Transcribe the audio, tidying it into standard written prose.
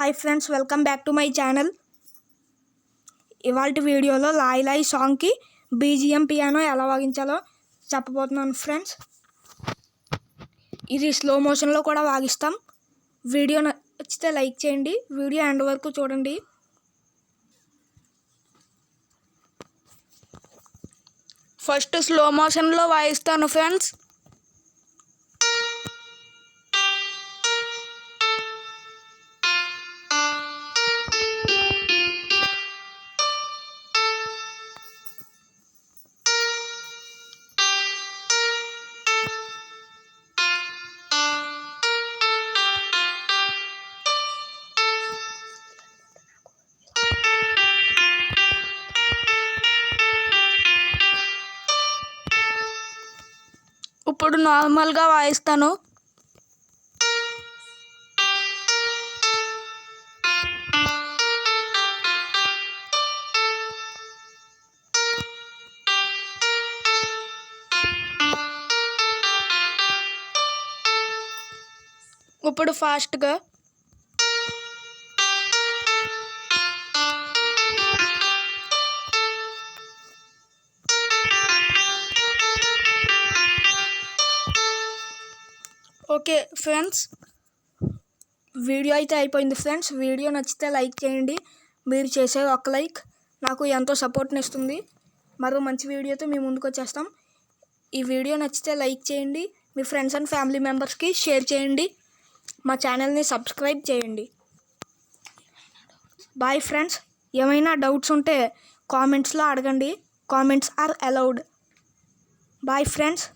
Hi friends, welcome back to my channel. ఇవాళ వీడియోలో లాయ్ లాయ్ సాంగ్కి బీజిఎం పియానో ఎలా వాగించాలో చెప్పబోతున్నాను ఫ్రెండ్స్. ఇది స్లో మోషన్లో కూడా వాగిస్తాం. వీడియో నచ్చితే లైక్ చేయండి, వీడియో ఎండ్ వరకు చూడండి. ఫస్ట్ స్లో మోషన్లో వాయిస్తాను ఫ్రెండ్స్. ఇప్పుడు నార్మల్గా వాయిస్తాను. ఇప్పుడు ఫాస్ట్గా. ఓకే ఫ్రెండ్స్, వీడియో అయితే అయిపోయింది ఫ్రెండ్స్. వీడియో నచ్చితే లైక్ చేయండి. మీరు చేసే ఒక లైక్ నాకు ఎంతో సపోర్ట్ని ఇస్తుంది. మరో మంచి వీడియోతో మీ ముందుకు వచ్చేస్తాం. ఈ వీడియో నచ్చితే లైక్ చేయండి, మీ ఫ్రెండ్స్ అండ్ ఫ్యామిలీ మెంబర్స్కి షేర్ చేయండి, మా ఛానల్ని సబ్స్క్రైబ్ చేయండి. Bye friends. ఏమైనా డౌట్స్ ఉంటే కామెంట్స్లో అడగండి. Comments are allowed. Bye friends.